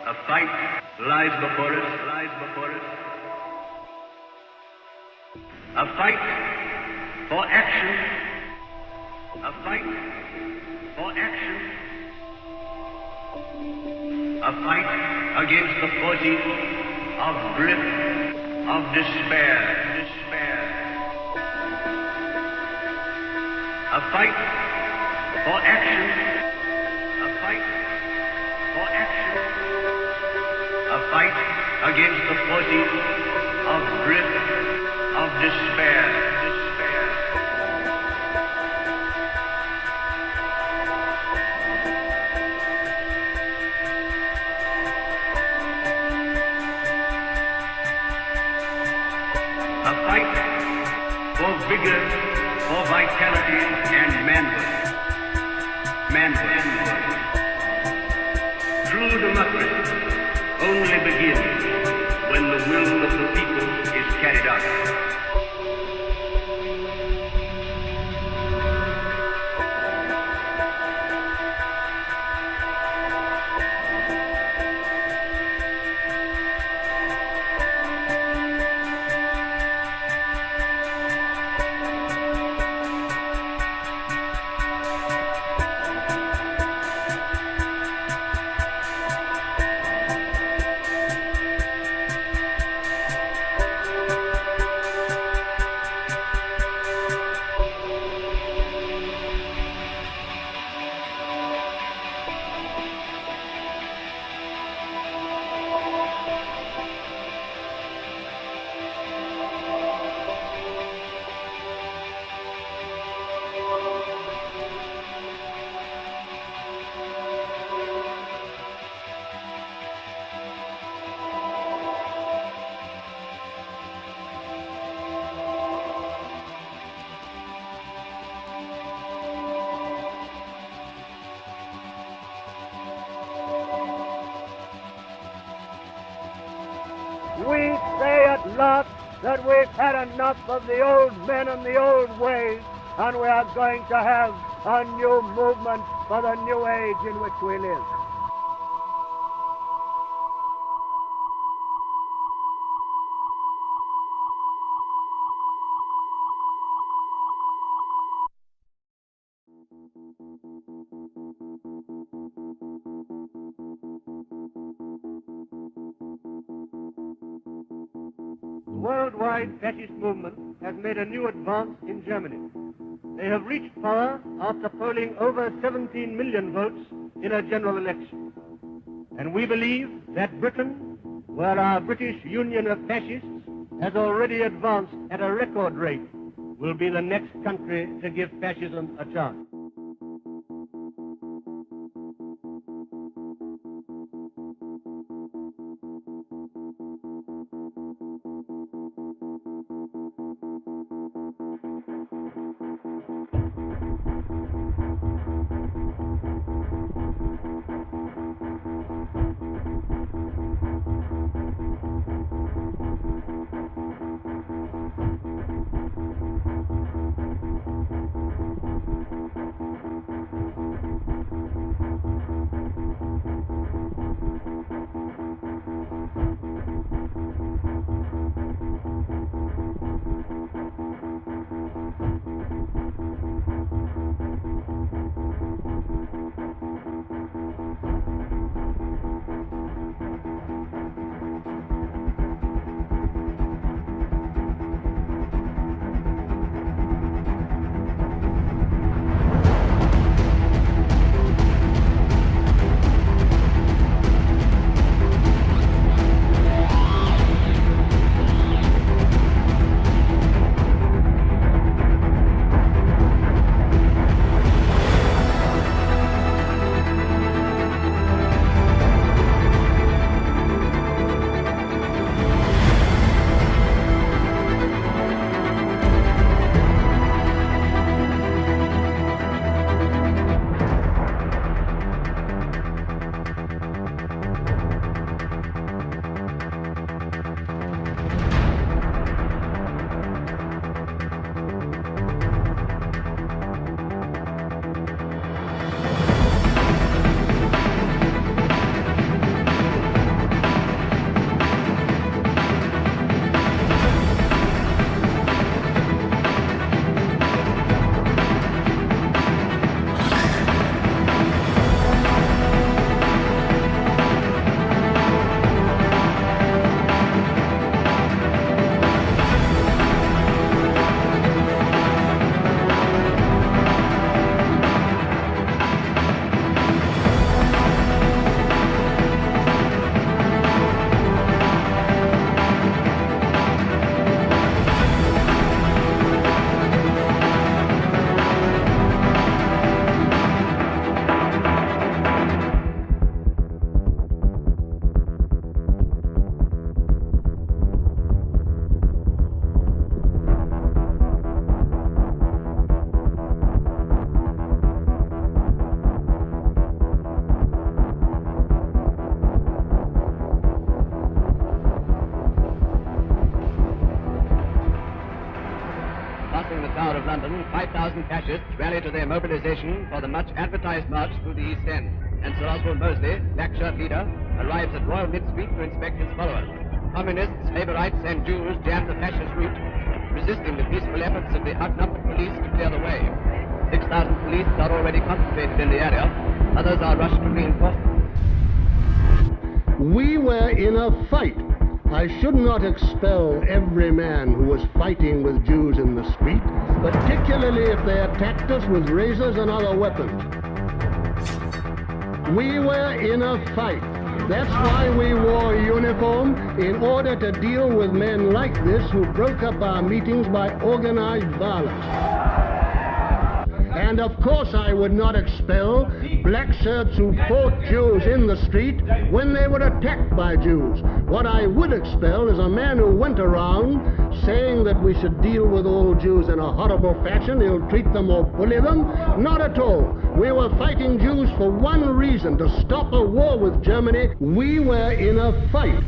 A fight lies before us, A fight for action. A fight for action. A fight against the forces of drift, of despair. A fight for action. A fight for action. A fight against the forces of drift, of despair. A fight for vigor, for vitality and manhood. True democracy only begins when the will of the people is carried out. We say at last that we've had enough of the old men and the old ways, and we are going to have a new movement for the new age in which we live. The worldwide fascist movement has made a new advance in Germany. They have reached power after polling over 17 million votes in a general election. And we believe that Britain, where our British Union of Fascists has already advanced at a record rate, will be the next country to give fascism a chance. London, 5,000 fascists rally to their mobilization for the much advertised march through the East End. And Sir Oswald Mosley, black shirt leader, arrives at Royal Mid Street to inspect his followers. Communists, Labourites and Jews jam the fascist route, resisting the peaceful efforts of the outnumbered police to clear the way. 6,000 police are already concentrated in the area. Others are rushed to reinforcement. We were in a fight. I should not expel every man who was fighting with Jews in the street, particularly if they attacked us with razors and other weapons. We were in a fight. That's why we wore uniform, in order to deal with men like this who broke up our meetings by organized violence. And of course I would not expel black shirts who fought Jews in the street when they were attacked by Jews. What I would expel is a man who went around saying that we should deal with all Jews in a horrible fashion, ill-treat them or bully them. Not at all. We were fighting Jews for one reason, to stop a war with Germany. We were in a fight.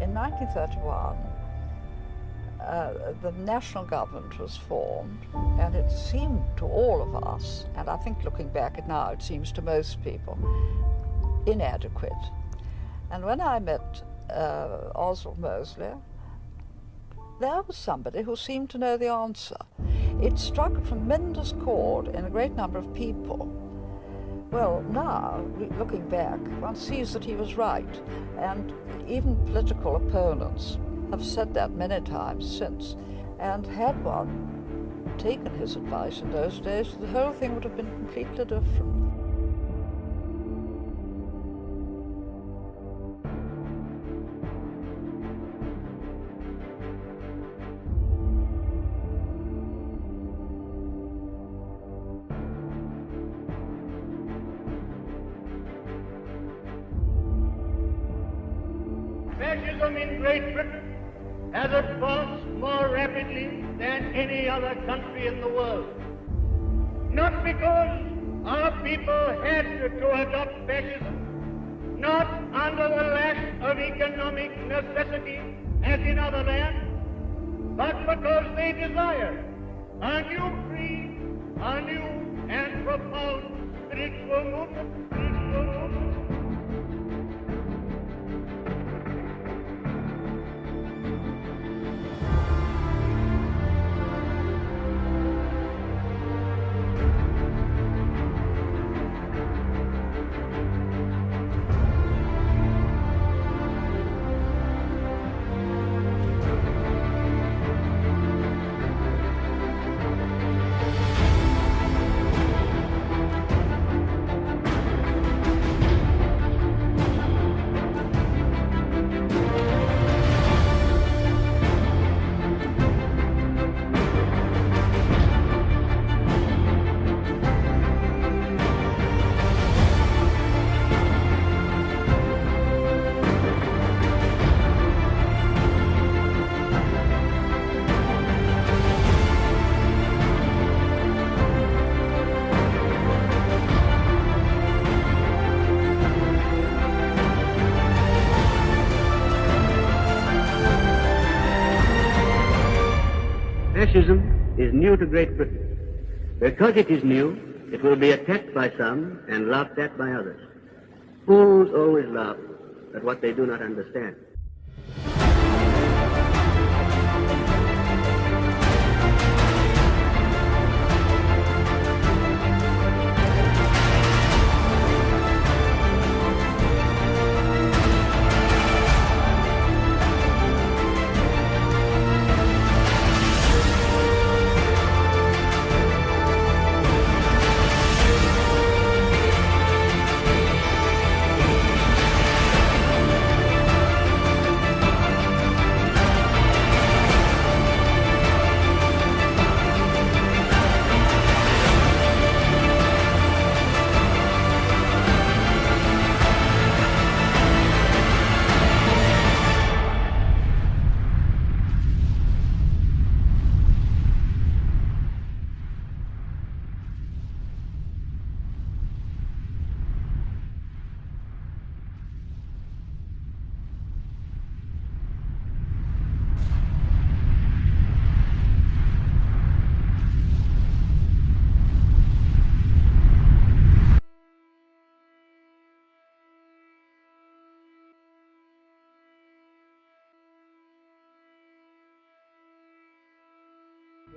In 1931, the national government was formed, and it seemed to all of us, and I think looking back at now, it seems to most people, inadequate. And when I met Oswald Mosley, there was somebody who seemed to know the answer. It struck a tremendous chord in a great number of people. Well, now, looking back, one sees that he was right, and even political opponents have said that many times since. And had one taken his advice in those days, the whole thing would have been completely different. Fascism in Great Britain has advanced more rapidly than any other country in the world. Not because our people had to adopt fascism, not under the lash of economic necessity as in other lands, but because they desire a new creed, a new and profound spiritual movement. fascism is new to Great Britain. Because it is new, it will be attacked by some and laughed at by others. Fools always laugh at what they do not understand.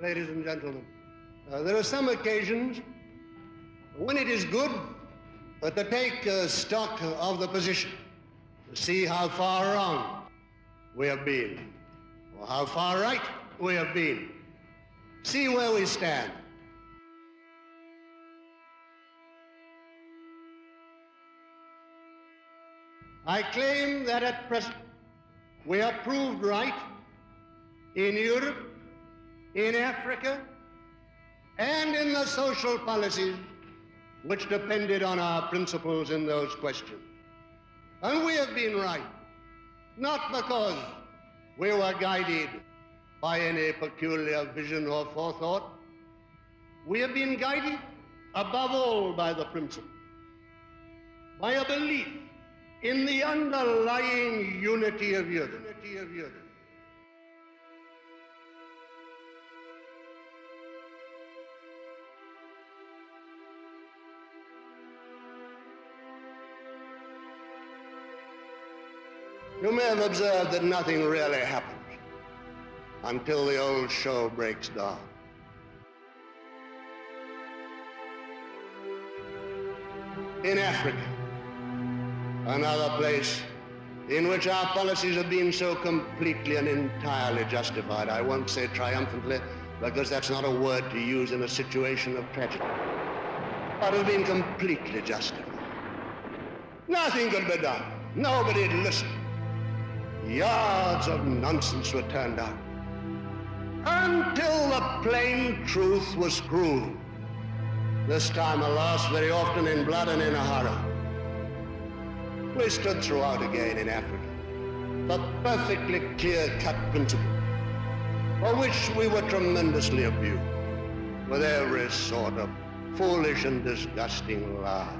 Ladies and gentlemen, there are some occasions when it is good to take stock of the position, to see how far wrong we have been, or how far right we have been, see where we stand. I claim that at present we are proved right in Europe, in Africa, and in the social policies which depended on our principles in those questions. And we have been right, not because we were guided by any peculiar vision or forethought. We have been guided above all by the principle, by a belief in the underlying unity of Europe. You may have observed that nothing really happens until the old show breaks down. In Africa, another place in which our policies have been so completely and entirely justified, I won't say triumphantly, because that's not a word to use in a situation of tragedy, but have been completely justified. Nothing could be done. Nobody'd listen. Yards of nonsense were turned out until the plain truth was proved. This time, alas, very often in blood and in a horror. We stood throughout again in Africa the perfectly clear-cut principle for which we were tremendously abused with every sort of foolish and disgusting lie.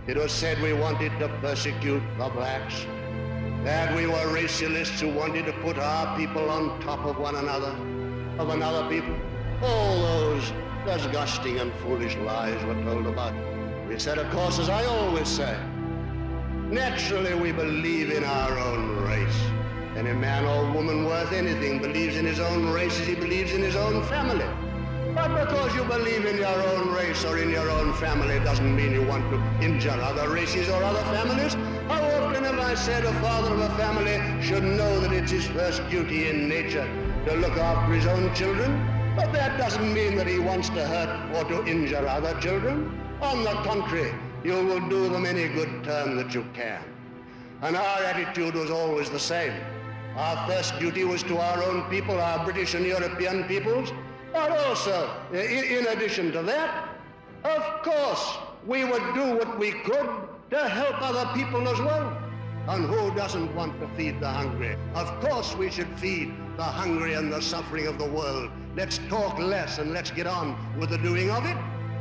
It was said we wanted to persecute the blacks, that we were racialists who wanted to put our people on top of one another, of another people. All those disgusting and foolish lies were told about. We said, of course, as I always say, naturally we believe in our own race. Any man or woman worth anything believes in his own race as he believes in his own family. But because you believe in your own race or in your own family doesn't mean you want to injure other races or other families. How often have I said a father of a family should know that it's his first duty in nature to look after his own children? But that doesn't mean that he wants to hurt or to injure other children. On the contrary, you will do them any good turn that you can. And our attitude was always the same. Our first duty was to our own people, our British and European peoples. But also, in addition to that, of course, we would do what we could to help other people as well. And who doesn't want to feed the hungry? Of course we should feed the hungry and the suffering of the world. Let's talk less and let's get on with the doing of it.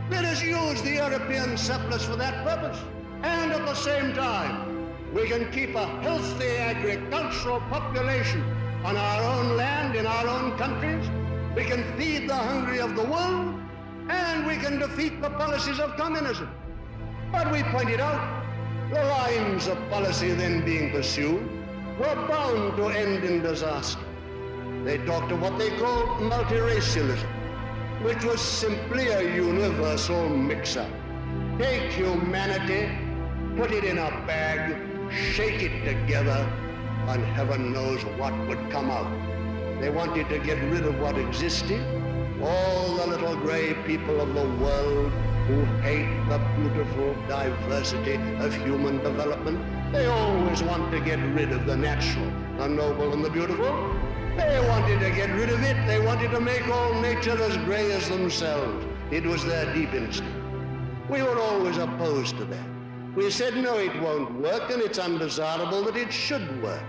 Let us use the European surplus for that purpose. And at the same time, we can keep a healthy agricultural population on our own land, in our own countries, we can feed the hungry of the world, and we can defeat the policies of communism. But we pointed out the lines of policy then being pursued were bound to end in disaster. They talked of what they called multiracialism, which was simply a universal mix-up. Take humanity, put it in a bag, shake it together, and heaven knows what would come out. They wanted to get rid of what existed, all the little gray people of the world who hate the beautiful diversity of human development. They always want to get rid of the natural, the noble, and the beautiful. They wanted to get rid of it. They wanted to make all nature as gray as themselves. It was their deep instinct. We were always opposed to that. We said, no, it won't work, and it's undesirable that it should work.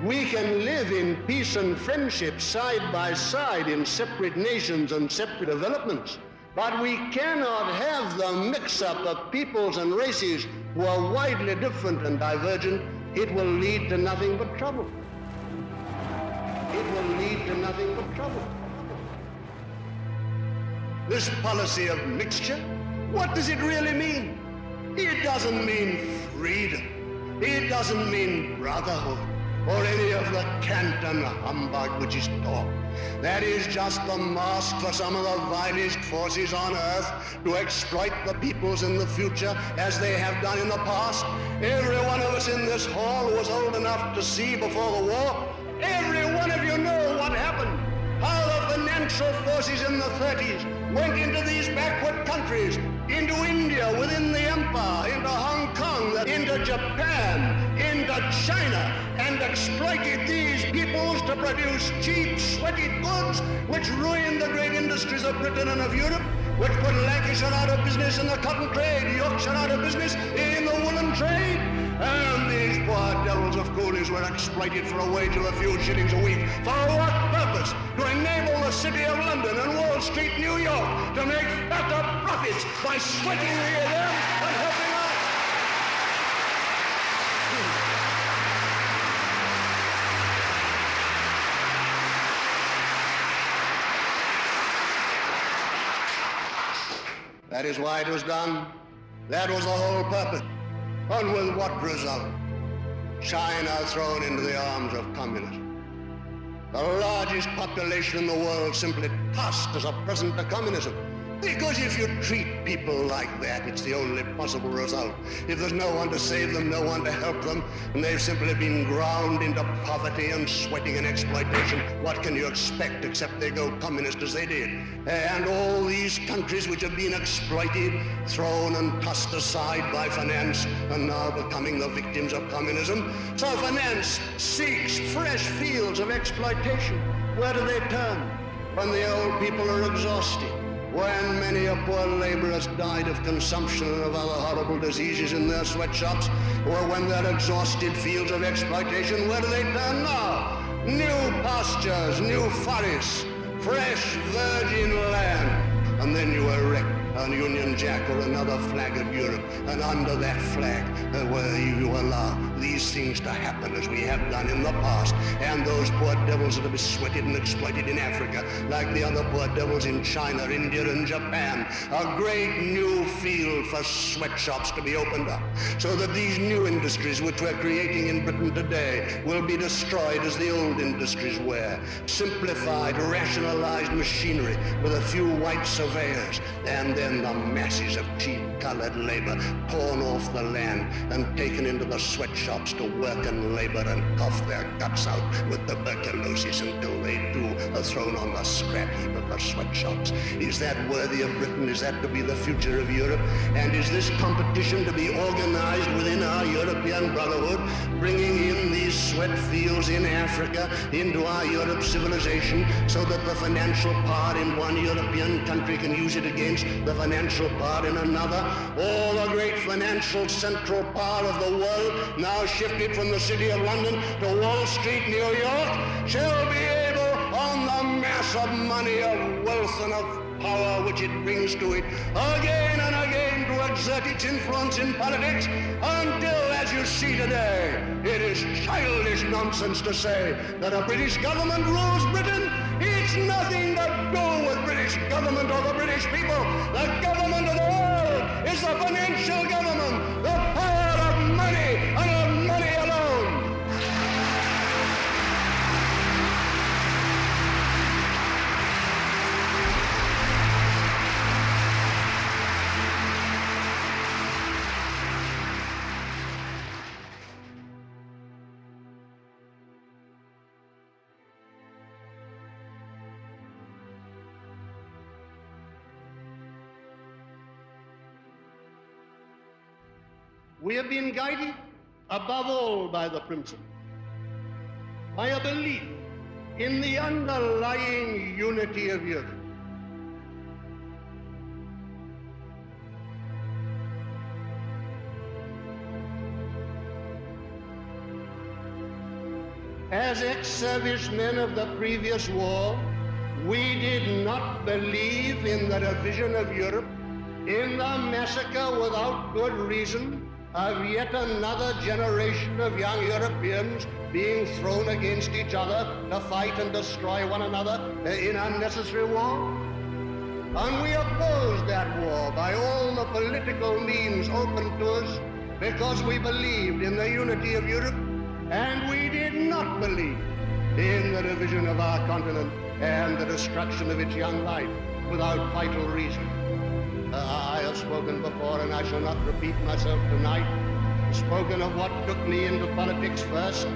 We can live in peace and friendship side by side in separate nations and separate developments, but we cannot have the mix-up of peoples and races who are widely different and divergent. It will lead to nothing but trouble. It will lead to nothing but trouble. This policy of mixture, what does it really mean? It doesn't mean freedom. It doesn't mean brotherhood or any of the cant and humbug which is taught. That is just the mask for some of the vilest forces on earth to exploit the peoples in the future as they have done in the past. Every one of us in this hall was old enough to see before the war. Every one of you know what happened. How the financial forces in the 30s went into these backward countries, into India within the empire, into Hong Kong, into Japan, into China, and exploited these peoples to produce cheap, sweaty goods which ruined the great industries of Britain and of Europe, which put Lancashire out of business in the cotton trade, Yorkshire out of business in the woolen trade. And these poor devils of coolies were exploited for a wage of a few shillings a week. For what purpose? To enable the City of London and Wall Street, New York, to make fatter profits by sweating the them and helping us. That is why it was done. That was the whole purpose. And with what result? China thrown into the arms of communism. The largest population in the world simply tossed as a present to communism. Because if you treat people like that, it's the only possible result. If there's no one to save them, no one to help them, and they've simply been ground into poverty and sweating and exploitation, what can you expect except they go communist as they did? And all these countries which have been exploited, thrown and tossed aside by finance, are now becoming the victims of communism. So finance seeks fresh fields of exploitation. Where do they turn? When the old people are exhausted. When many a poor laborer has died of consumption and of other horrible diseases in their sweatshops, or when they're exhausted fields of exploitation, where do they turn now? New pastures, new forests, fresh virgin land. And then you erect a Union Jack or another flag of Europe, and under that flag, where you allow these things to happen as we have done in the past, and those poor devils that have been sweated and exploited in Africa, like the other poor devils in China, India, and Japan, a great new field for sweatshops to be opened up, so that these new industries which we're creating in Britain today will be destroyed as the old industries were. Simplified, rationalized machinery with a few white surveyors, and then the masses of cheap-colored labor torn off the land and taken into the sweatshops to work and labor and cough their guts out with tuberculosis until they too are thrown on the scrap heap of the sweatshops. Is that worthy of Britain? Is that to be the future of Europe? And is this competition to be organized within our European Brotherhood, bringing in these sweat fields in Africa into our Europe civilization so that the financial power in one European country can use it against the financial power in another? All the great financial central power of the world, now shifted from the City of London to Wall Street, New York, shall be able, on the mass of money, of wealth, and of power which it brings to it, again and again to exert its influence in politics, until, as you you see today, it is childish nonsense to say that a British government rules Britain. It's nothing to do with British government or the British people. The government of the world is the financial government, the power of money and of money alone. We have been guided above all by the principle, by a belief in the underlying unity of Europe. As ex-servicemen of the previous war, we did not believe in the division of Europe, in the massacre without good reason of yet another generation of young Europeans being thrown against each other to fight and destroy one another in unnecessary war. And we opposed that war by all the political means open to us because we believed in the unity of Europe, and we did not believe in the division of our continent and the destruction of its young life without vital reason. I have spoken before, and I shall not repeat myself tonight, spoken of what took me into politics first,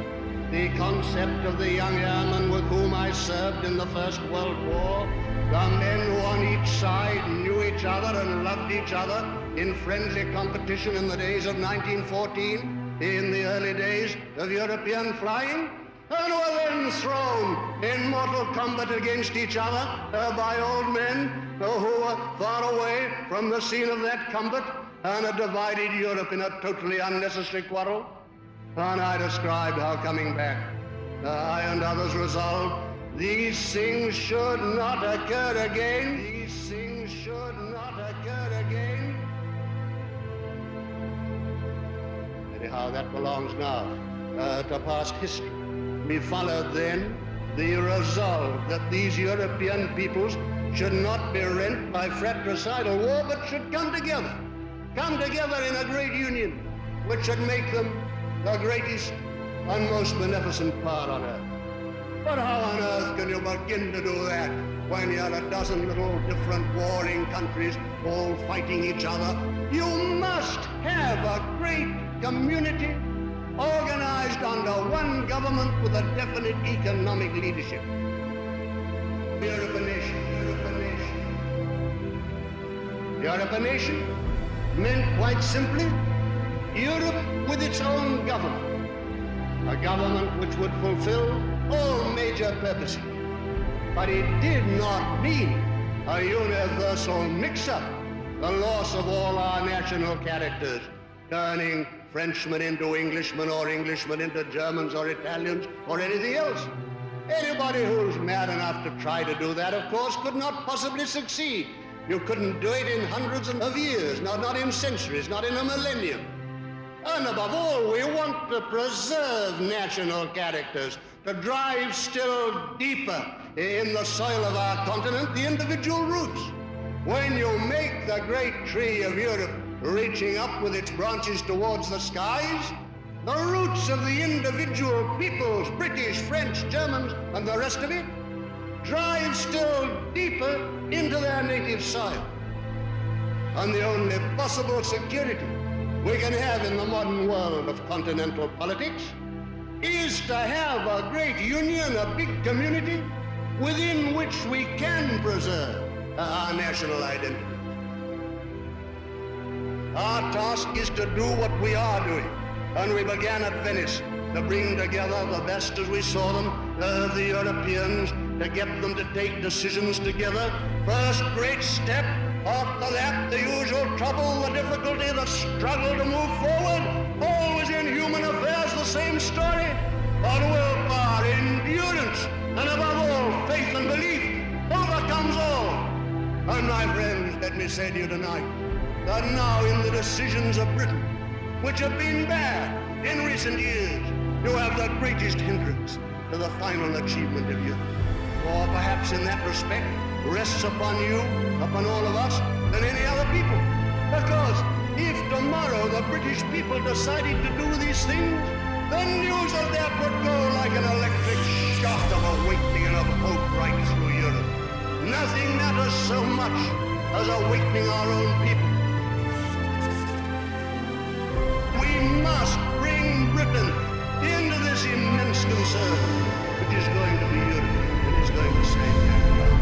the concept of the young airmen with whom I served in the First World War, the men who on each side knew each other and loved each other in friendly competition in the days of 1914, in the early days of European flying, and were then thrown in mortal combat against each other by old men who were far away from the scene of that combat and had divided Europe in a totally unnecessary quarrel. And I described how coming back, I and others resolved these things should not occur again. These things should not occur again. Anyhow, that belongs now to past history. We followed then the resolve that these European peoples should not be rent by fratricidal war, but should come together in a great union, which should make them the greatest and most beneficent power on earth. But how on earth can you begin to do that when you're a dozen little different warring countries all fighting each other? You must have a great community organized under one government with a definite economic leadership. Europe a nation, Europe a nation. Europe a nation meant quite simply Europe with its own government, a government which would fulfill all major purposes. But it did not mean a universal mix-up, the loss of all our national characters, turning Frenchmen into Englishmen or Englishmen into Germans or Italians or anything else. Anybody who's mad enough to try to do that, of course, could not possibly succeed. You couldn't do it in hundreds of years, not in centuries, not in a millennium. And above all, we want to preserve national characters, to drive still deeper in the soil of our continent the individual roots. When you make the great tree of Europe reaching up with its branches towards the skies, the roots of the individual peoples, British, French, Germans, and the rest of it, drive still deeper into their native soil. And the only possible security we can have in the modern world of continental politics is to have a great union, a big community, within which we can preserve our national identity. Our task is to do what we are doing, and we began at Venice to bring together the best as we saw them of the Europeans, to get them to take decisions together. First great step, after that the usual trouble, the difficulty, the struggle to move forward. Always in human affairs the same story, but willpower, endurance, and above all faith and belief overcomes all. And my friends, let me say to you tonight, that now in the decisions of Britain, which have been bad in recent years, you have the greatest hindrance to the final achievement of Europe. Or perhaps in that respect rests upon you, upon all of us, than any other people. Because if tomorrow the British people decided to do these things, the news of that would go like an electric shock of awakening and of hope right through Europe. Nothing matters so much as awakening our own people. We must bring Britain into this immense concern, which is going to be Europe, and is going to save mankind.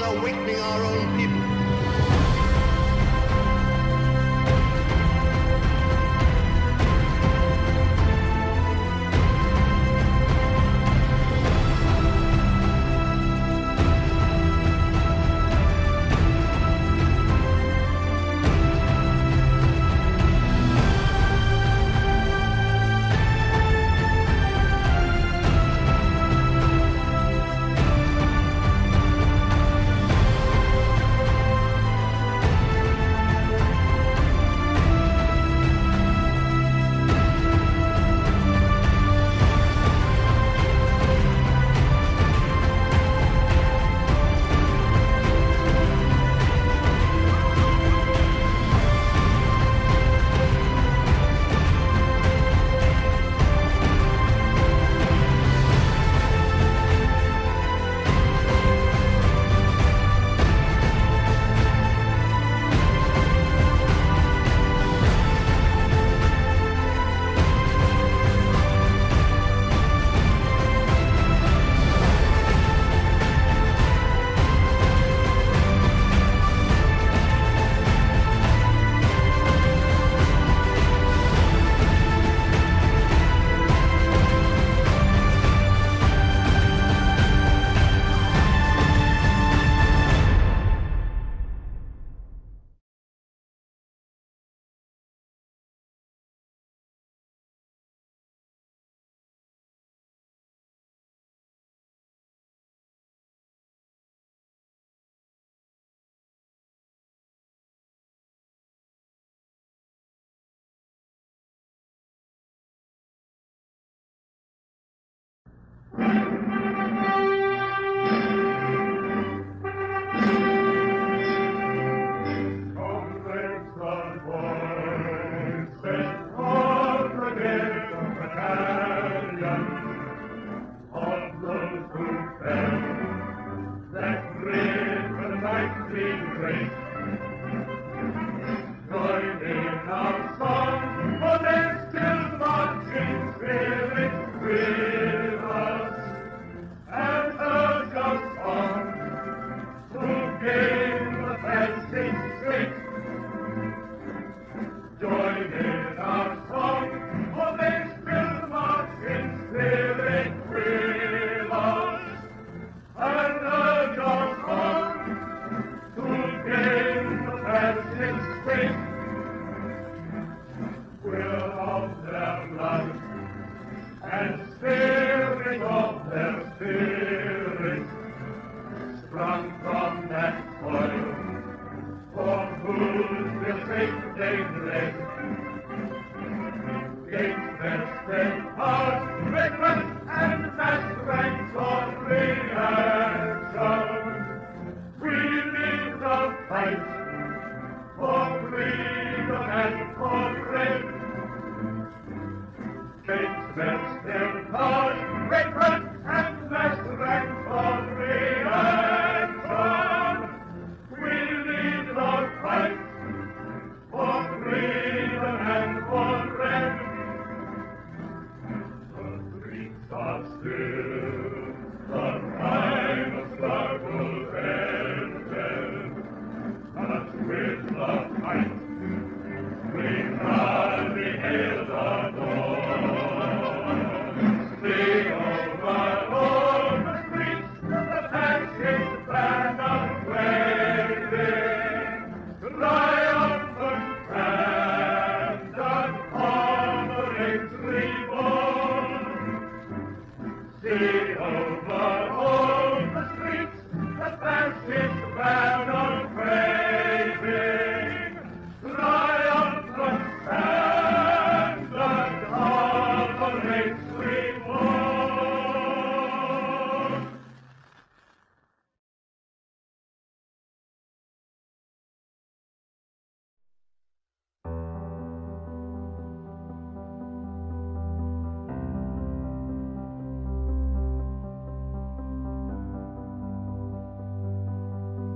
Awakening our own people.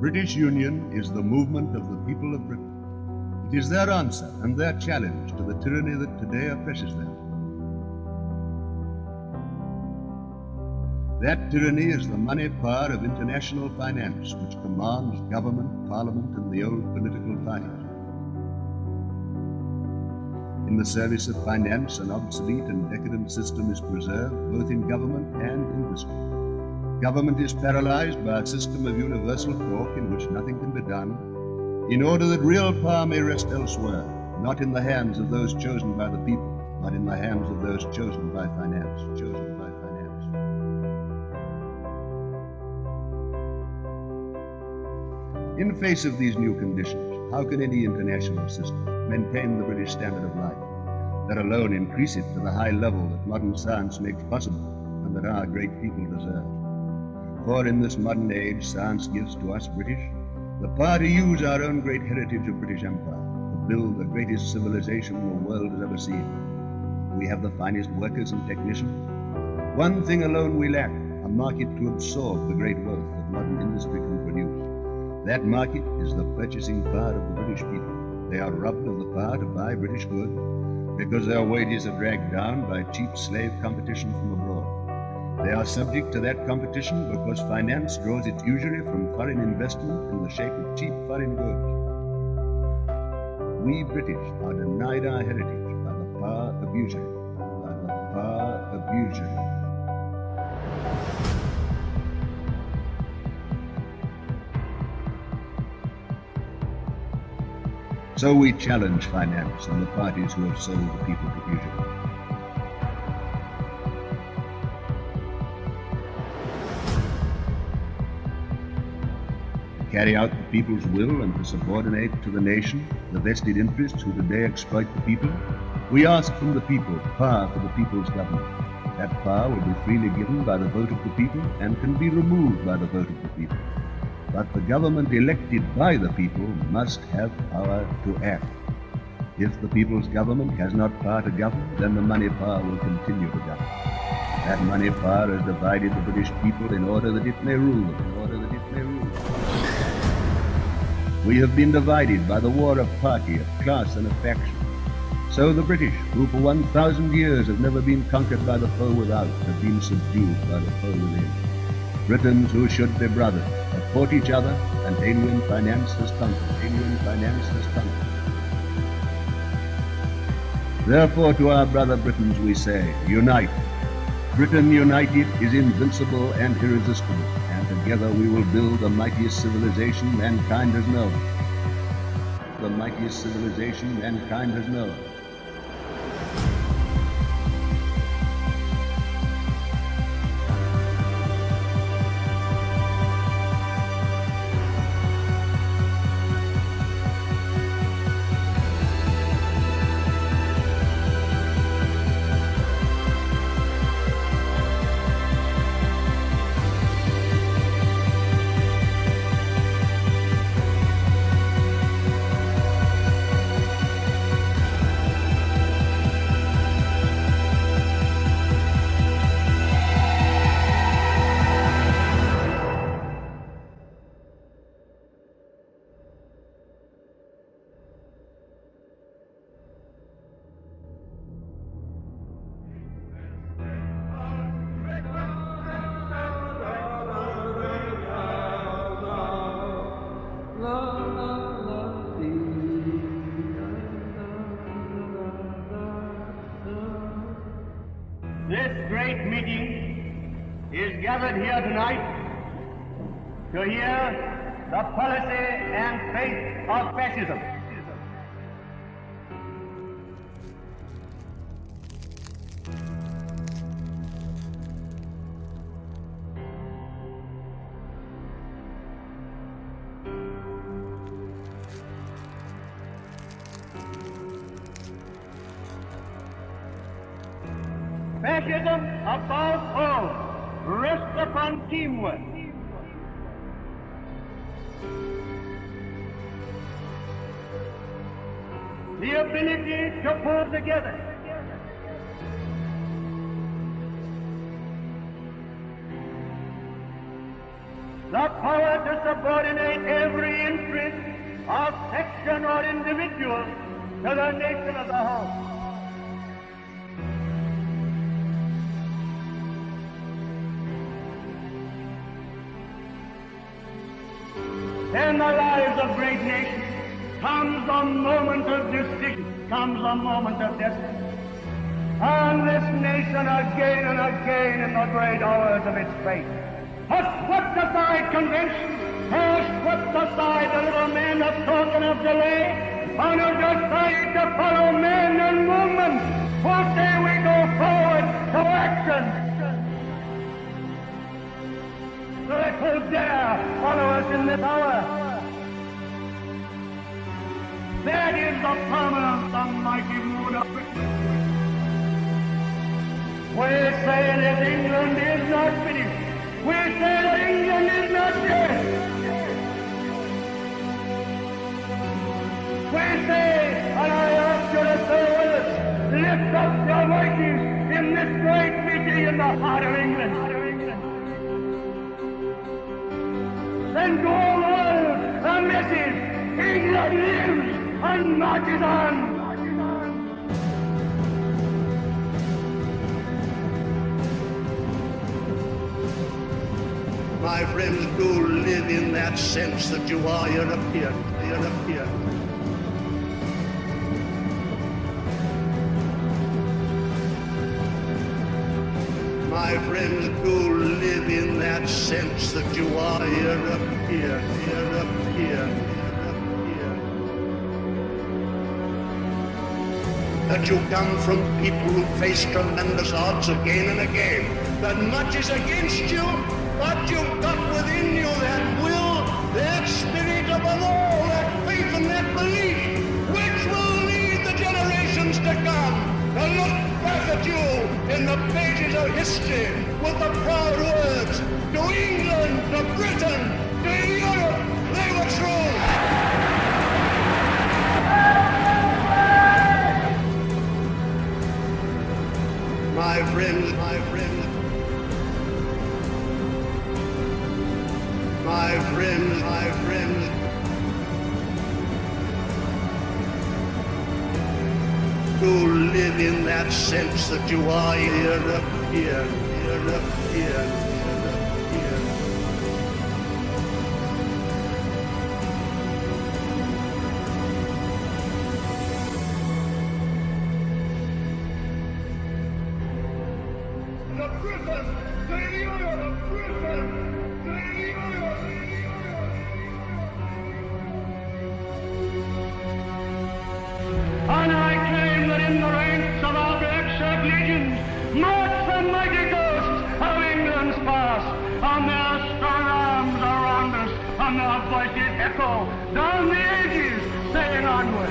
British Union is the movement of the people of Britain. It is their answer and their challenge to the tyranny that today oppresses them. That tyranny is the money power of international finance, which commands government, parliament, and the old political parties. In the service of finance, an obsolete and decadent system is preserved, both in government and industry. Government is paralyzed by a system of universal talk in which nothing can be done, in order that real power may rest elsewhere, not in the hands of those chosen by the people, but in the hands of those chosen by finance. In face of these new conditions, how can any international system maintain the British standard of life, let alone increase it to the high level that modern science makes possible and that our great people deserve? For in this modern age, science gives to us British the power to use our own great heritage of British Empire to build the greatest civilization the world has ever seen. We have the finest workers and technicians. One thing alone we lack, a market to absorb the great wealth that modern industry can produce. That market is the purchasing power of the British people. They are robbed of the power to buy British goods because their wages are dragged down by cheap slave competition from abroad. They are subject to that competition because finance draws its usury from foreign investment in the shape of cheap foreign goods. We British are denied our heritage by the power of usury, by the power of usury. So we challenge finance and the parties who have sold the people to usury. Carry out the people's will and to subordinate to the nation the vested interests who today exploit the people, we ask from the people power for the people's government. That power will be freely given by the vote of the people and can be removed by the vote of the people. But the government elected by the people must have power to act. If the people's government has not power to govern, then the money power will continue to govern. That money power has divided the British people in order that it may rule them, We have been divided by the war of party, of class, and of faction. So the British, who for 1,000 years have never been conquered by the foe without, have been subdued by the foe within. Britons who should be brothers have fought each other, and alien finance has conquered. Therefore to our brother Britons we say, unite. Britain united is invincible and irresistible, and together we will build the mightiest civilization mankind has known. The mightiest civilization mankind has known. great meeting is gathered here tonight to hear the policy and faith of fascism. Fascism, above all, rests upon teamwork. The ability to pull together. The power to subordinate every interest of section or individual to the nation as a whole. In the lives of great nations comes a moment of decision, comes a moment of destiny. And this nation again and again in the great hours of its fate has swept aside convention, has swept aside the little men of talk and of delay, and has decided to follow men and movements who say we go forward to action. Let who dare follow us in this hour. That is the permanent, the mighty mood of Britain. We say that England is not finished. We say that England is not dead. We say, and I ask you to say with us, lift up your voices in this great meeting in the heart of England. Send to all world a message. England lives and marches on. My friends, do live in that sense that you are European. My friends, do live in that sense that you are European. That you come from people who face tremendous odds again and again. That much is against you, but you've got within you that will, that spirit above all, that faith and that belief, which will lead the generations to come to look back at you in the pages of history with the proud words, to England, to Britain, to Europe, they were true. My friends, to live in that sense that you are European. And I claim that in the ranks of our black shirt legions march the mighty ghosts of England's past, and their strong arms around us, and their voices echo down the ages, saying onward.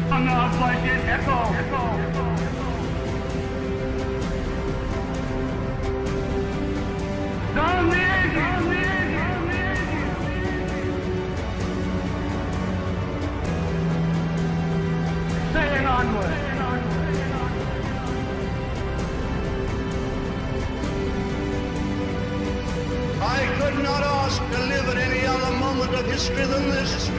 And our voices echo. Down the ages, saying onward. I could not ask to live at any other moment of history than this.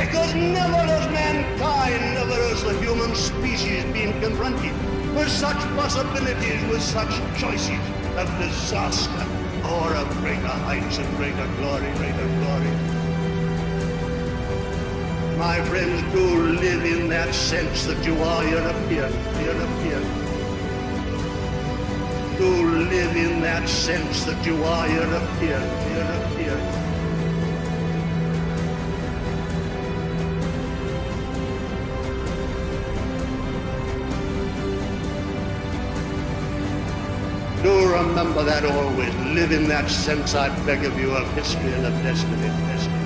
Because never has mankind, never has the human species been confronted with such possibilities, with such choices of disaster or of greater heights and greater glory, greater glory. My friends, do live in that sense that you are European, European. Do live in that sense that you are European, European. Do remember that always. Live in that sense, I beg of you, of history and of destiny, destiny.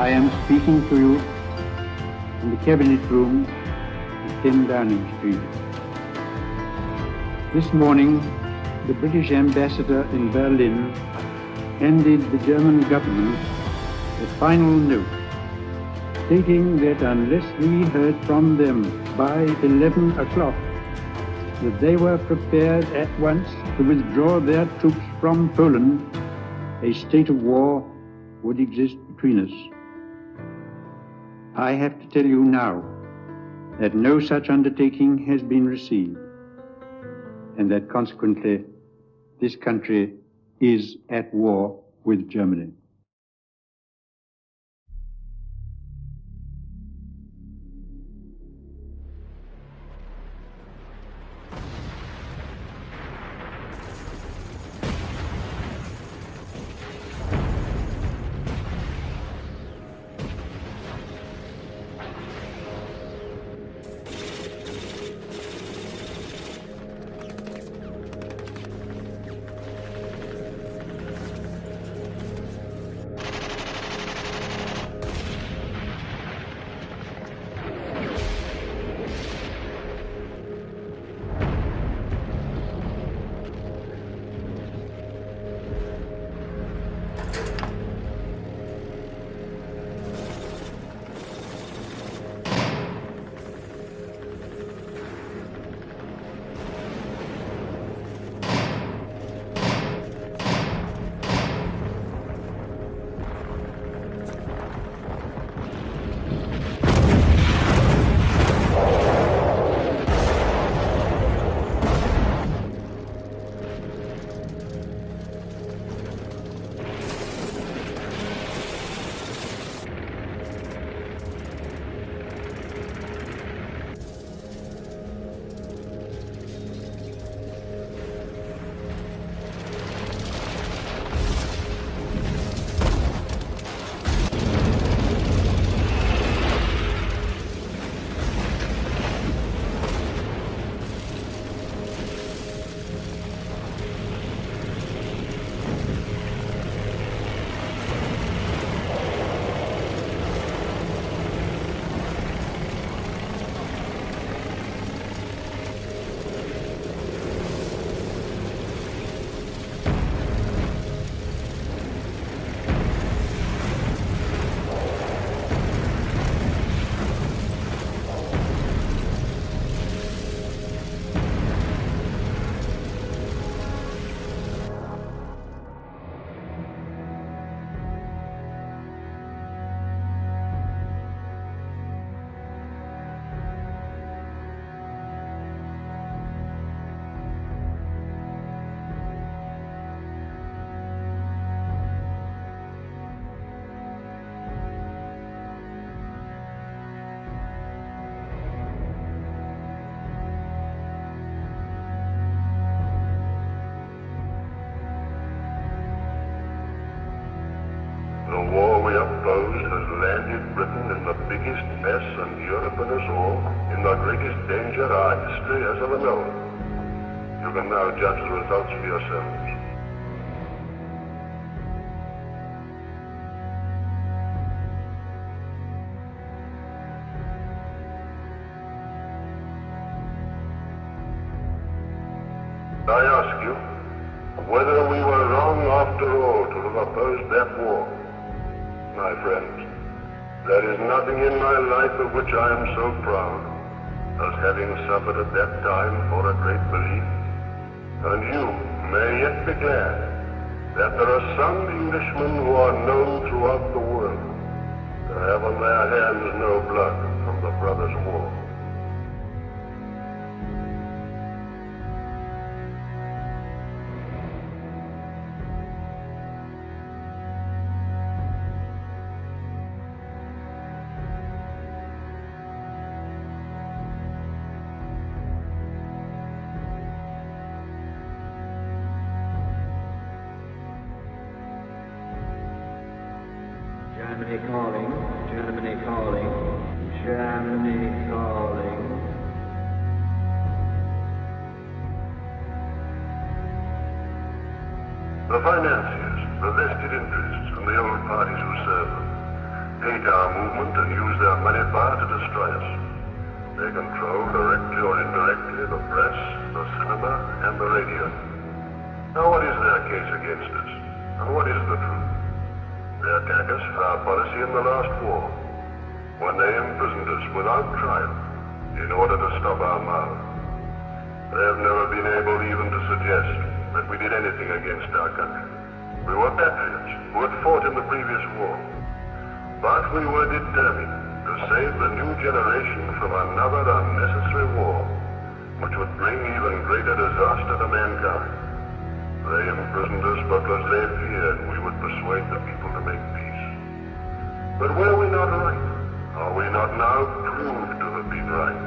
I am speaking to you in the Cabinet Room at 10 Downing Street. This morning, the British ambassador in Berlin handed the German government a final note stating that unless we heard from them by 11 o'clock, that they were prepared at once to withdraw their troops from Poland, a state of war would exist between us. I have to tell you now that no such undertaking has been received, and that consequently this country is at war with Germany. The war we opposed has landed Britain in the biggest mess and Europe and us all in the greatest danger our history has ever known. You can now judge the results for yourselves. I ask you whether we were wrong after all to have opposed that war. My friends, there is nothing in my life of which I am so proud as having suffered at that time for a great belief. And you may yet be glad that there are some Englishmen who are known throughout the world to have on their hands no blood from the Brothers' War. Germany calling, Germany calling, Germany calling. The financiers, the vested interests, and the old parties who serve them hate our movement and use their money power to destroy us. They control, directly or indirectly, the press, the cinema, and the radio. Now, what is their case against us? And what is the truth? They attack us for our policy in the last war, when they imprisoned us without trial in order to stop our mouths. They have never been able even to suggest that we did anything against our country. We were patriots who had fought in the previous war, but we were determined to save the new generation from another unnecessary war, which would bring even greater disaster to mankind. They imprisoned us because they feared we would persuade the people to make peace. But were we not right? Are we not now proved to have been right?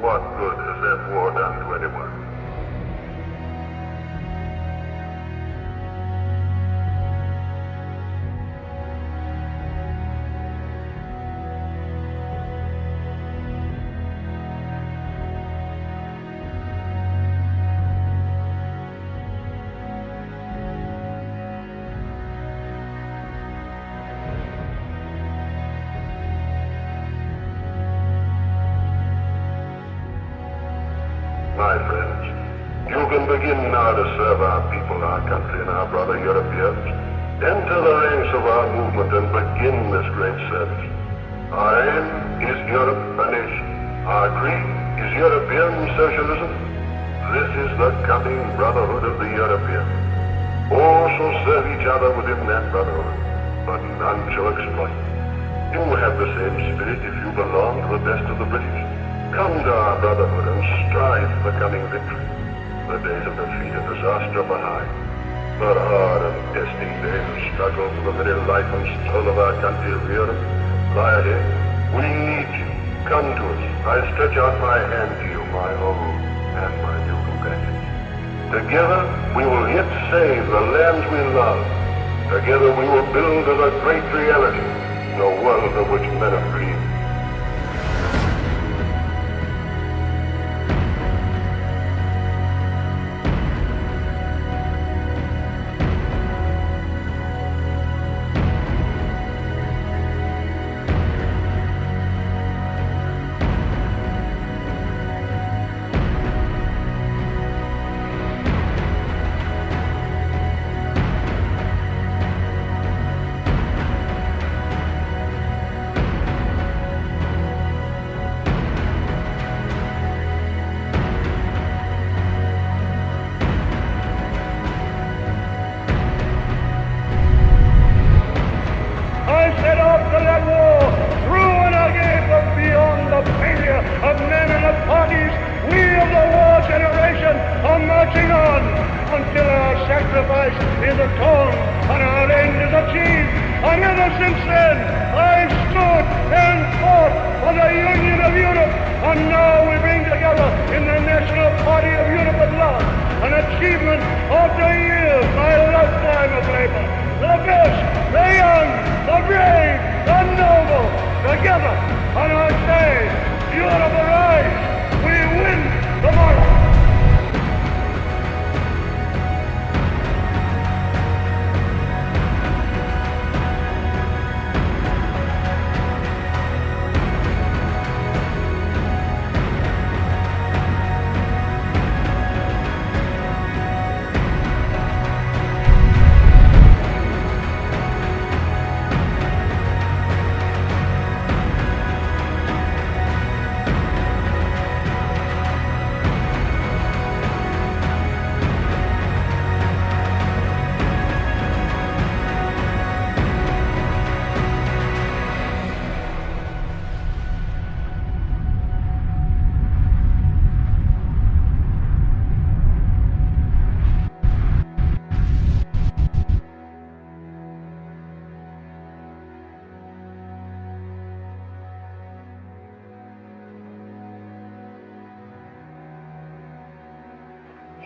What good has that war done to anyone? My friends, you can begin now to serve our people, our country, and our brother Europeans. Enter the ranks of our movement and begin this great service. Our aim is Europe, a nation. Our creed is European socialism. This is the coming brotherhood of the Europeans. All shall serve each other within that brotherhood, but none shall exploit. You have the same spirit if you belong to the best of the British. Come to our brotherhood and strive for coming victory. The days of defeat and disaster are behind. The hard and testing days of struggle for the very life and soul of our country of Europe lie ahead. We need you. Come to us. I stretch out my hand to you, my old and my new companions. Together we will yet save the lands we love. Together we will build as a great reality the world of which men have dreamed.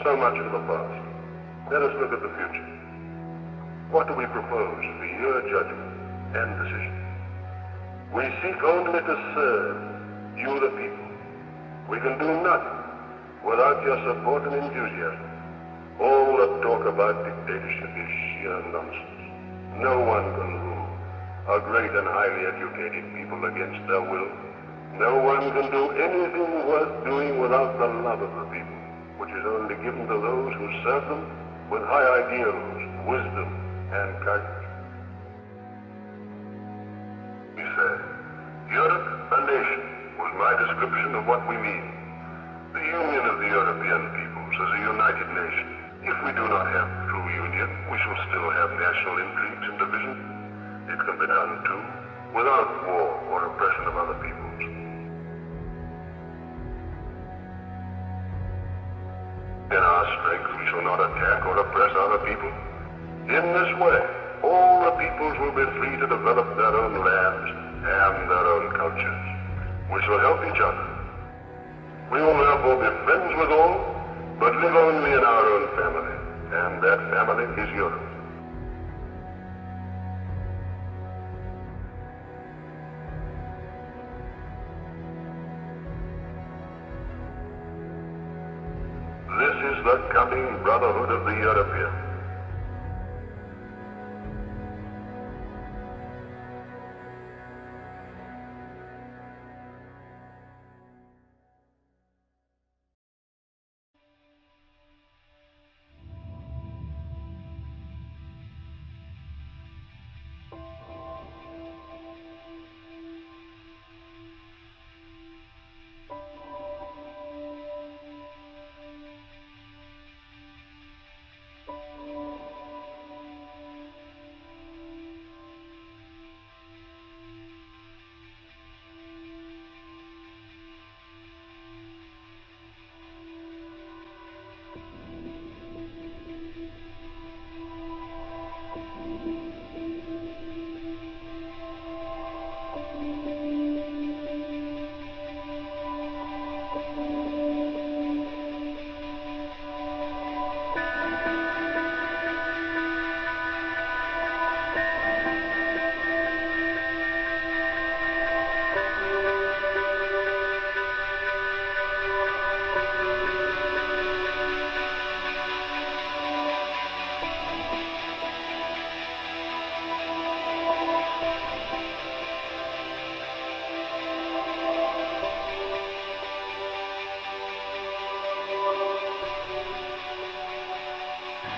So much of the past. Let us look at the future. What do we propose to be your judgment and decision? We seek only to serve you, the people. We can do nothing without your support and enthusiasm. All the talk about dictatorship is sheer nonsense. No one can rule. a great and highly educated people against their will. No one can do anything worth doing without the love of the people, which is only given to those who serve them with high ideals, wisdom, and courage. He said, Europe, a nation, was my description of what we mean. The union of the European peoples as a united nation. If we do not have true union, we shall still have national intrigues and division. It can be done, too, without war or oppression of other peoples. In our strength, we shall not attack or oppress other people. In this way, all the peoples will be free to develop their own lands and their own cultures. We shall help each other. We will therefore be friends with all, but live only in our own family, and that family is Europe. This is the coming brotherhood of the Europeans.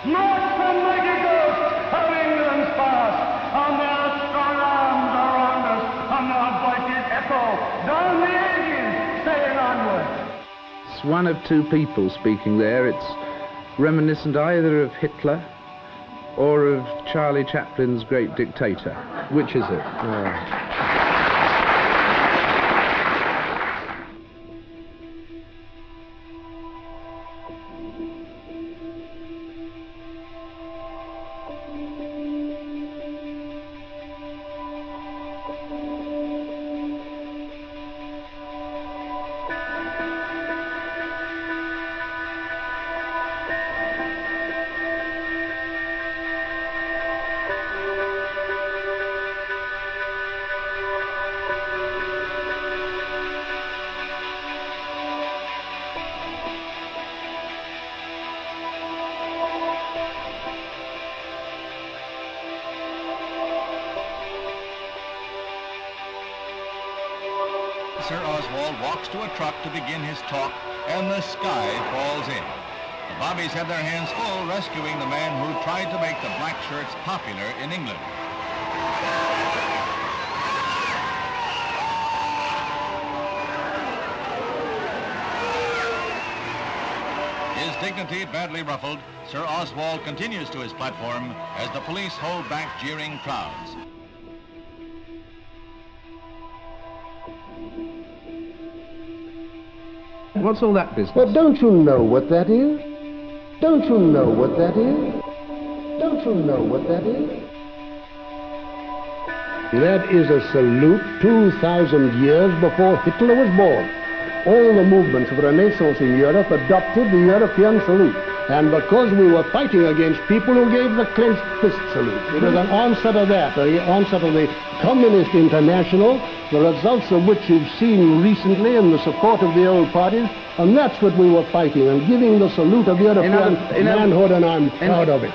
March the mighty ghost of England's past, and their strong arms around us, and their voices echo down the ages, saying onward. It's one of two people speaking there. It's reminiscent either of Hitler or of Charlie Chaplin's Great Dictator. Which is it? Sir Oswald walks to a truck to begin his talk, and the sky falls in. The bobbies have their hands full rescuing the man who tried to make the black shirts popular in England. His dignity badly ruffled, Sir Oswald continues to his platform as the police hold back jeering crowds. What's all that business? Well, don't you know what that is? Don't you know what that is? Don't you know what that is? That is a salute 2,000 years before Hitler was born. All the movements of Renaissance in Europe adopted the European salute. And because we were fighting against people who gave the clenched fist salute. It was an onset of that, the onset of the Communist International, the results of which you've seen recently in the support of the old parties, and that's what we were fighting, and giving the salute of European manhood, and I'm proud of it.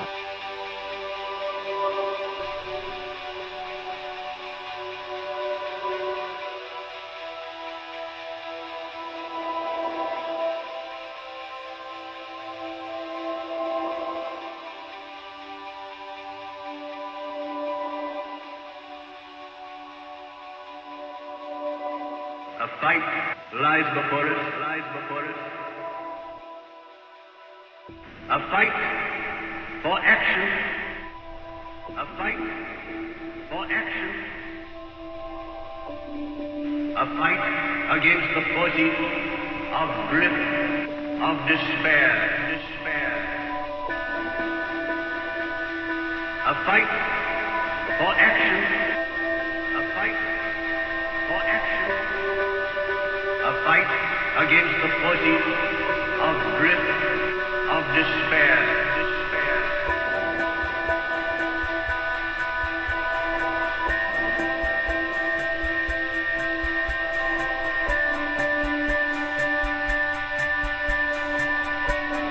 fight lies before us, lies before us. A fight for action. A fight for action. A fight against the forces of drift, of despair, despair. A fight for action. A fight for action. A fight against the forces of drift, of despair, despair.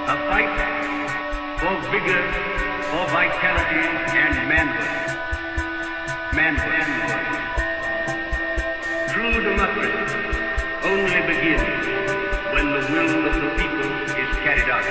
A fight for vigor, for vitality and manhood. Manhood. True democracy only begins when the will of the people is carried out.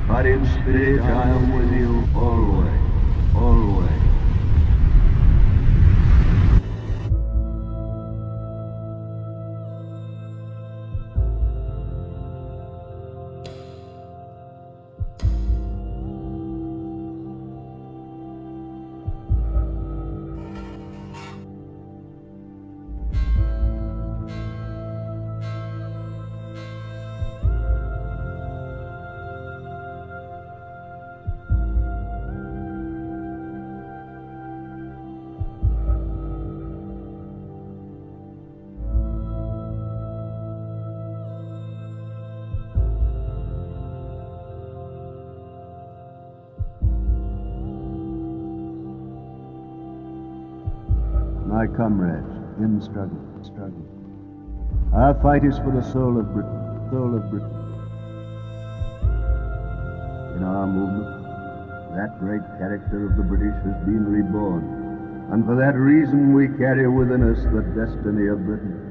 But in spirit I am with you always, always. My comrades, in struggle. Our fight is for the soul of Britain, soul of Britain. In our movement, that great character of the British has been reborn, and for that reason we carry within us the destiny of Britain.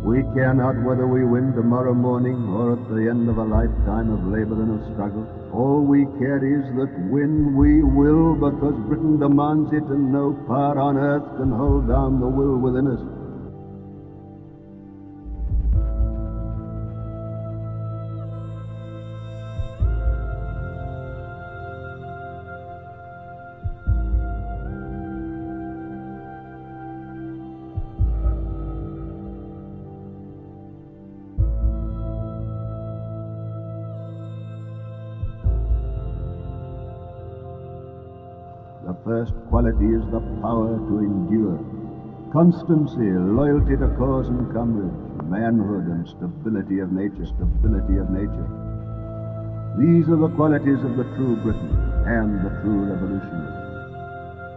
We care not whether we win tomorrow morning or at the end of a lifetime of labor and of struggle. All we care is that win we will, because Britain demands it, and no power on earth can hold down the will within us. The first quality is the power to endure. Constancy, loyalty to cause and comrades, manhood and stability of nature, These are the qualities of the true Briton and the true revolutionary.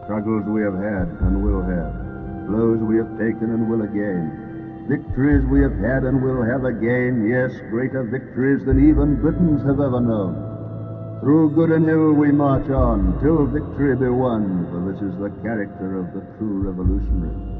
Struggles we have had and will have, blows we have taken and will again. Victories we have had and will have again, yes, greater victories than even Britons have ever known. Through good and ill we march on, till victory be won, for this is the character of the true revolutionary.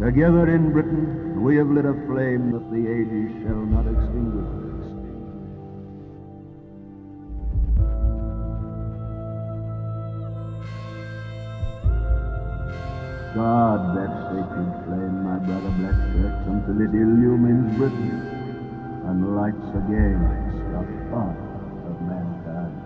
Together in Britain, we have lit a flame that the ages shall not extinguish. Guard that sacred flame, my brother black shirts, until it illumines Britain and lights again the path of mankind.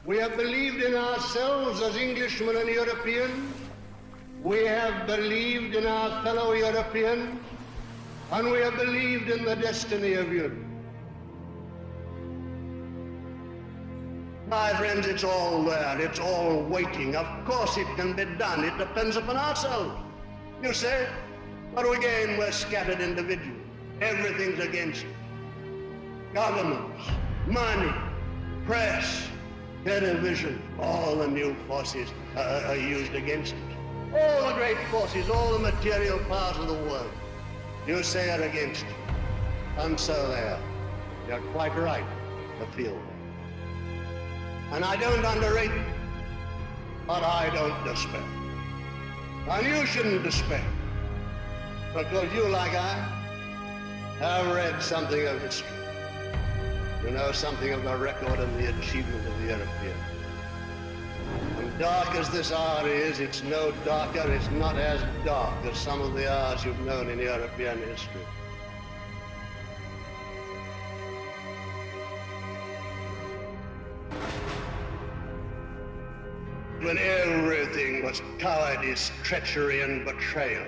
We have believed in ourselves as Englishmen and Europeans. We have believed in our fellow Europeans, and we have believed in the destiny of Europe. My friends, it's all there. It's all waiting. Of course it can be done. It depends upon ourselves. You say, but again, we're scattered individuals. Everything's against us. Governments, money, press, television, all the new forces are used against us. All the great forces, all the material powers of the world, you say are against us. And so they are. You're quite right to feel that. And I don't underrate it, but I don't despair. And you shouldn't despair, because you, like I, have read something of history. You know something of the record and the achievement of the European. And dark as this hour is, it's no darker, it's not as dark as some of the hours you've known in European history. When everything was cowardice, treachery, and betrayal.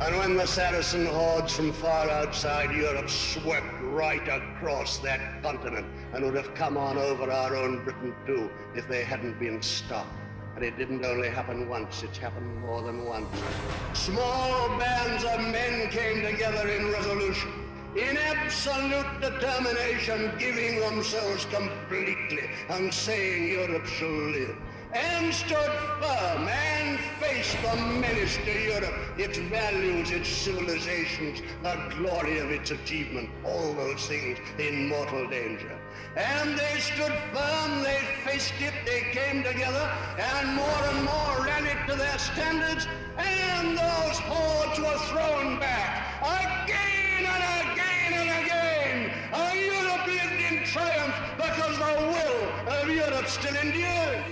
And when the Saracen hordes from far outside Europe swept right across that continent and would have come on over our own Britain too if they hadn't been stopped. And it didn't only happen once, it's happened more than once. Small bands of men came together in resolution, in absolute determination, giving themselves completely and saying Europe shall live. And stood firm and faced the menace to Europe, its values, its civilizations, the glory of its achievement, all those things in mortal danger. And they stood firm, they faced it, they came together, and more rallied to their standards, and those hordes were thrown back again and again and again. And Europe lived in triumph because the will of Europe still endured.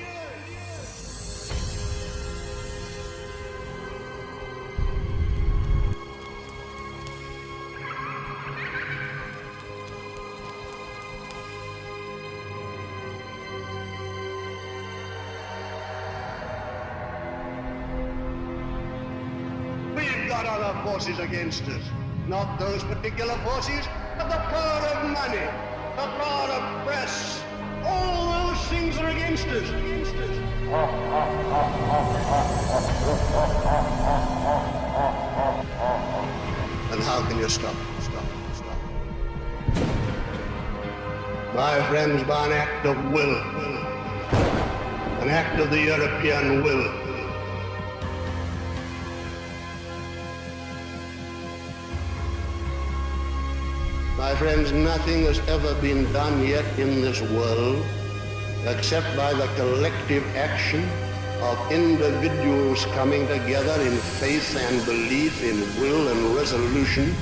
Other forces against us. Not those particular forces, but the power of money, the power of press. All those things are against us. And how can you stop it? Stop it. My friends, by an act of will. an act of the European will. My friends, nothing has ever been done yet in this world except by the collective action of individuals coming together in faith and belief, in will and resolution,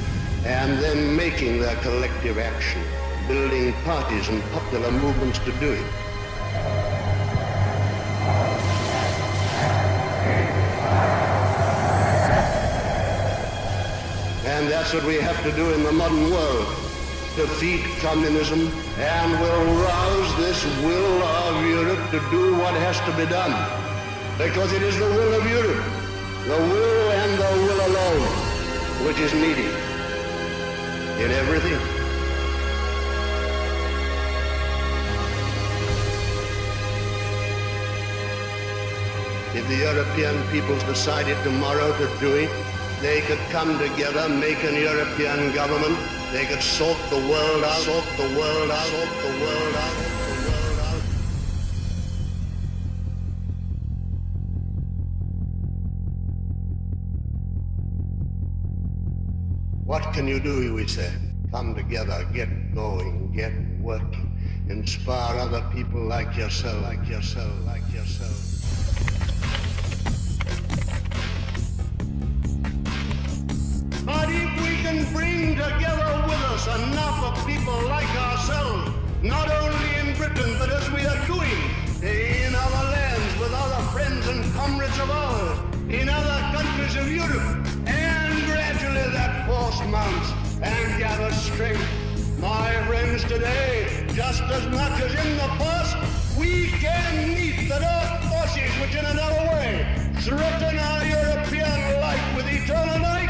and then making their collective action, building parties and popular movements to do it. And that's what we have to do in the modern world. Defeat communism, and we'll rouse this will of Europe to do what has to be done. Because it is the will of Europe, the will and the will alone, which is needed in everything. If the European peoples decided tomorrow to do it, they could come together, make an European government. They could sort the world out, sort the world out, sort the world out, sort the world out. What can you do, we said? Come together, get going, get working. Inspire other people like yourself, like yourself, like yourself. But if we can bring together with us enough of people like ourselves, not only in Britain, but as we are doing in other lands with other friends and comrades of ours, in other countries of Europe, and gradually that force mounts and gathers strength. My friends, today, just as much as in the past, we can meet the dark forces which in another way threaten our European life with eternal night.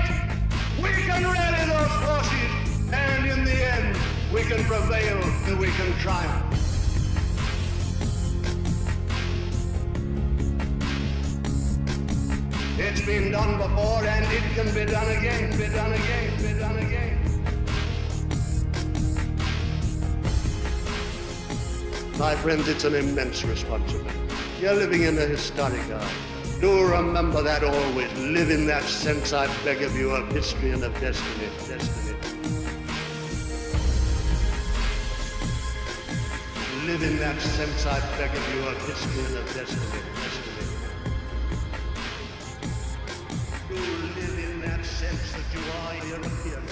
We can rally those forces, and in the end, we can prevail and we can triumph. It's been done before, and it can be done again, be done again, be done again. My friends, it's an immense responsibility. You're living in a historic age. Do remember that always. Live in that sense, I beg of you, of history and of destiny. Destiny. Live in that sense, I beg of you, of history and of destiny. Destiny. Do live in that sense that you are European.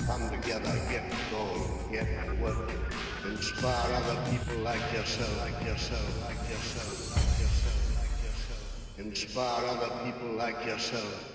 Come together, get going, get working. Inspire other people like yourself, like yourself, like yourself, like yourself, like yourself. Inspire other people like yourself.